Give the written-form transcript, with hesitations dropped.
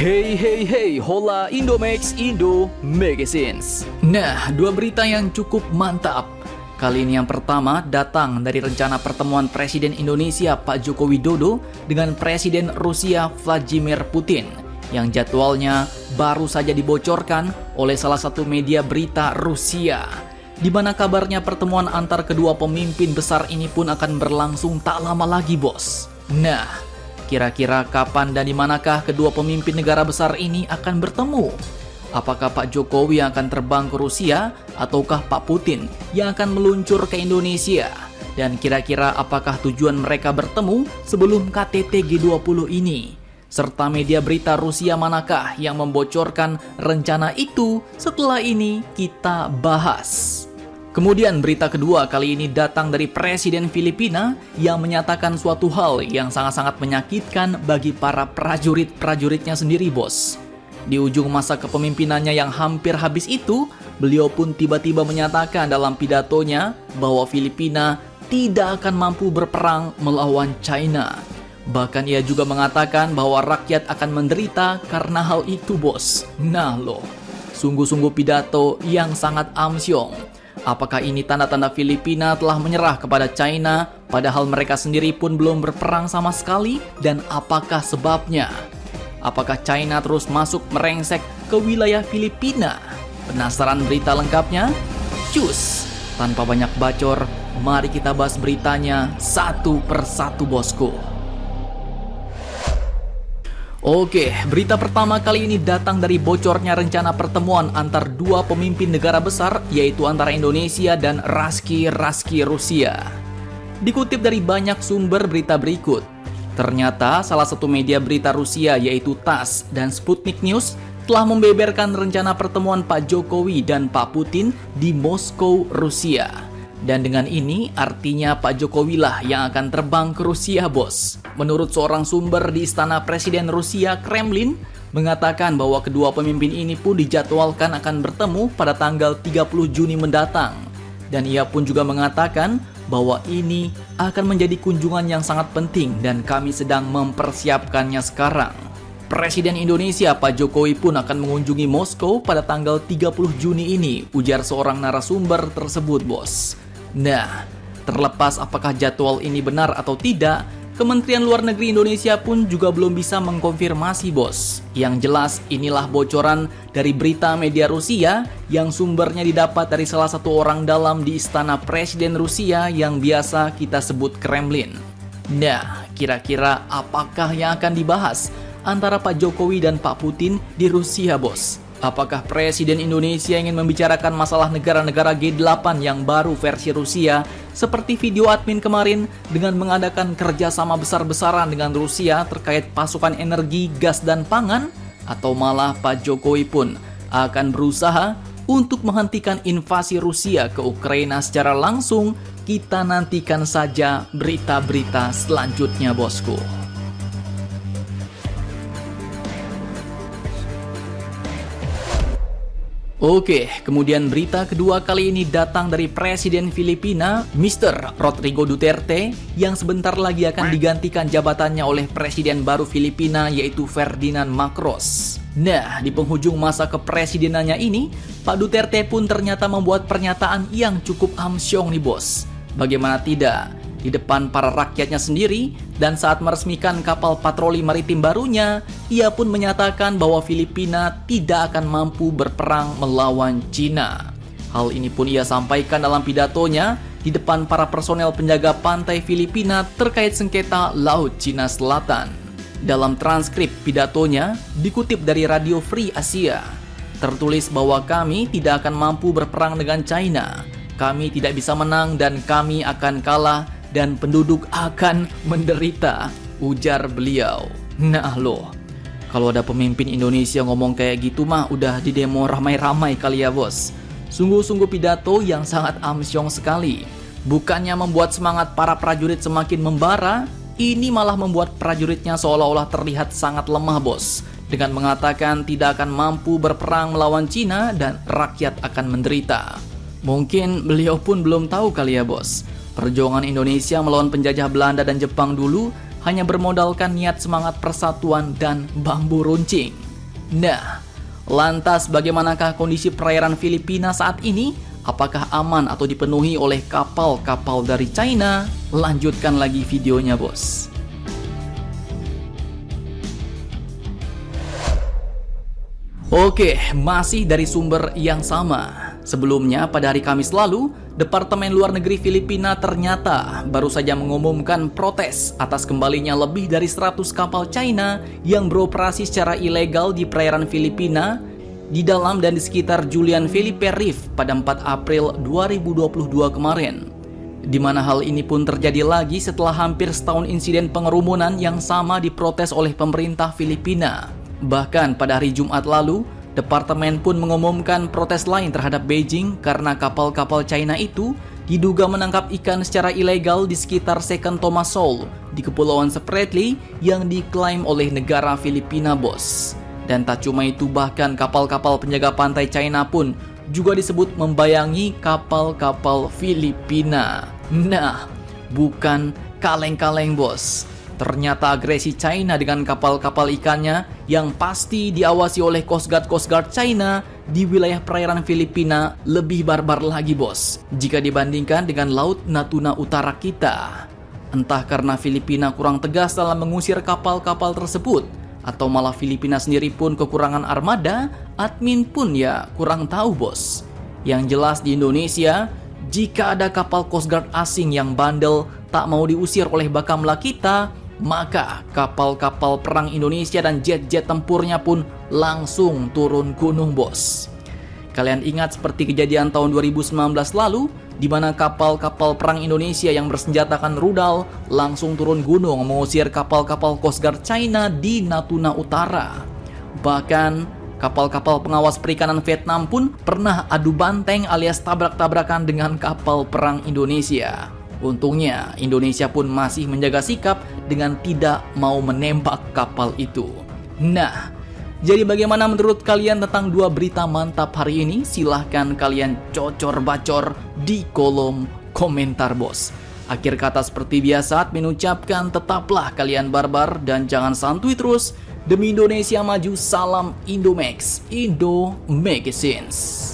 Hey hey hey, hola Indomax Indo Magazines. Nah, dua berita yang cukup mantap. Kali ini yang pertama datang dari rencana pertemuan Presiden Indonesia Pak Joko Widodo dengan Presiden Rusia Vladimir Putin yang jadwalnya baru saja dibocorkan oleh salah satu media berita Rusia, di mana kabarnya pertemuan antar kedua pemimpin besar ini pun akan berlangsung tak lama lagi, bos. Nah, kira-kira kapan dan di manakah kedua pemimpin negara besar ini akan bertemu? Apakah Pak Jokowi yang akan terbang ke Rusia ataukah Pak Putin yang akan meluncur ke Indonesia? Dan kira-kira apakah tujuan mereka bertemu sebelum KTT G20 ini? Serta media berita Rusia manakah yang membocorkan rencana itu? Setelah ini kita bahas. Kemudian berita kedua kali ini datang dari Presiden Filipina yang menyatakan suatu hal yang sangat-sangat menyakitkan bagi para prajurit-prajuritnya sendiri, bos. Di ujung masa kepemimpinannya yang hampir habis itu, beliau pun tiba-tiba menyatakan dalam pidatonya bahwa Filipina tidak akan mampu berperang melawan China. Bahkan ia juga mengatakan bahwa rakyat akan menderita karena hal itu, bos. Nah loh, sungguh-sungguh pidato yang sangat amsyong. Apakah ini tanda-tanda Filipina telah menyerah kepada China, padahal mereka sendiri pun belum berperang sama sekali? Dan apakah sebabnya? Apakah China terus masuk merengsek ke wilayah Filipina? Penasaran berita lengkapnya? Cus! Tanpa banyak bacor, mari kita bahas beritanya satu persatu, bosku. Oke, berita pertama kali ini datang dari bocornya rencana pertemuan antar dua pemimpin negara besar, yaitu antara Indonesia dan Raski Rusia. Dikutip dari banyak sumber berita berikut, ternyata salah satu media berita Rusia yaitu TASS dan Sputnik News telah membeberkan rencana pertemuan Pak Jokowi dan Pak Putin di Moskow, Rusia. Dan dengan ini artinya Pak Jokowi lah yang akan terbang ke Rusia, bos. Menurut seorang sumber di istana Presiden Rusia, Kremlin, mengatakan bahwa kedua pemimpin ini pun dijadwalkan akan bertemu pada tanggal 30 Juni mendatang. Dan ia pun juga mengatakan bahwa ini akan menjadi kunjungan yang sangat penting dan kami sedang mempersiapkannya sekarang. Presiden Indonesia Pak Jokowi pun akan mengunjungi Moskow pada tanggal 30 Juni ini, ujar seorang narasumber tersebut, bos. Nah, terlepas apakah jadwal ini benar atau tidak, Kementerian Luar Negeri Indonesia pun juga belum bisa mengkonfirmasi, bos. Yang jelas inilah bocoran dari berita media Rusia yang sumbernya didapat dari salah satu orang dalam di istana Presiden Rusia yang biasa kita sebut Kremlin. Nah, kira-kira apakah yang akan dibahas antara Pak Jokowi dan Pak Putin di Rusia, bos? Apakah Presiden Indonesia ingin membicarakan masalah negara-negara G8 yang baru versi Rusia seperti video admin kemarin dengan mengadakan kerjasama besar-besaran dengan Rusia terkait pasokan energi, gas, dan pangan? Atau malah Pak Jokowi pun akan berusaha untuk menghentikan invasi Rusia ke Ukraina secara langsung? Kita nantikan saja berita-berita selanjutnya, bosku. Oke, kemudian berita kedua kali ini datang dari Presiden Filipina, Mr. Rodrigo Duterte, yang sebentar lagi akan digantikan jabatannya oleh Presiden baru Filipina yaitu Ferdinand Marcos. Nah, di penghujung masa kepresidenannya ini, Pak Duterte pun ternyata membuat pernyataan yang cukup amsyong nih, bos. Bagaimana tidak? Di depan para rakyatnya sendiri, dan saat meresmikan kapal patroli maritim barunya, ia pun menyatakan bahwa Filipina tidak akan mampu berperang melawan Cina. Hal ini pun ia sampaikan dalam pidatonya di depan para personel penjaga pantai Filipina terkait sengketa Laut Cina Selatan. Dalam transkrip pidatonya, dikutip dari Radio Free Asia, tertulis bahwa kami tidak akan mampu berperang dengan China. Kami tidak bisa menang dan kami akan kalah dan penduduk akan menderita, ujar beliau. Nah loh, kalau ada pemimpin Indonesia ngomong kayak gitu mah udah didemo ramai-ramai kali ya, bos. Sungguh-sungguh pidato yang sangat amsyong sekali. Bukannya membuat semangat para prajurit semakin membara, ini malah membuat prajuritnya seolah-olah terlihat sangat lemah, bos. Dengan mengatakan tidak akan mampu berperang melawan Cina dan rakyat akan menderita. Mungkin beliau pun belum tahu kali ya, bos. Perjuangan Indonesia melawan penjajah Belanda dan Jepang dulu hanya bermodalkan niat semangat persatuan dan bambu runcing. Nah, lantas bagaimanakah kondisi perairan Filipina saat ini? Apakah aman atau dipenuhi oleh kapal-kapal dari China? Lanjutkan lagi videonya, bos. Oke, masih dari sumber yang sama. Sebelumnya, pada hari Kamis lalu, Departemen Luar Negeri Filipina ternyata baru saja mengumumkan protes atas kembalinya lebih dari 100 kapal China yang beroperasi secara ilegal di perairan Filipina di dalam dan di sekitar Julian Felipe Reef pada 4 April 2022 kemarin. Di mana hal ini pun terjadi lagi setelah hampir setahun insiden pengerumunan yang sama diprotes oleh pemerintah Filipina. Bahkan pada hari Jumat lalu, departemen pun mengumumkan protes lain terhadap Beijing karena kapal-kapal China itu diduga menangkap ikan secara ilegal di sekitar Second Thomas Shoal di Kepulauan Spratly yang diklaim oleh negara Filipina, bos. Dan tak cuma itu, bahkan kapal-kapal penjaga pantai China pun juga disebut membayangi kapal-kapal Filipina. Nah, bukan kaleng-kaleng, bos. Ternyata agresi China dengan kapal-kapal ikannya yang pasti diawasi oleh Coast Guard China di wilayah perairan Filipina lebih barbar lagi, bos, jika dibandingkan dengan Laut Natuna Utara kita. Entah karena Filipina kurang tegas dalam mengusir kapal-kapal tersebut, atau malah Filipina sendiri pun kekurangan armada, admin pun ya kurang tahu, bos. Yang jelas di Indonesia, jika ada kapal Coast Guard asing yang bandel tak mau diusir oleh bakamla kita, maka kapal-kapal perang Indonesia dan jet-jet tempurnya pun langsung turun gunung, bos. Kalian ingat seperti kejadian tahun 2019 lalu, di mana kapal-kapal perang Indonesia yang bersenjatakan rudal langsung turun gunung mengusir kapal-kapal Coast Guard China di Natuna Utara. Bahkan kapal-kapal pengawas perikanan Vietnam pun pernah adu banteng alias tabrak-tabrakan dengan kapal perang Indonesia. Untungnya Indonesia pun masih menjaga sikap dengan tidak mau menembak kapal itu. Nah, jadi bagaimana menurut kalian tentang dua berita mantap hari ini? Silahkan kalian cocor-bacor di kolom komentar, bos. Akhir kata seperti biasa, admin ucapkan tetaplah kalian barbar dan jangan santuy terus. Demi Indonesia maju, salam Indomax, Indo Magazines.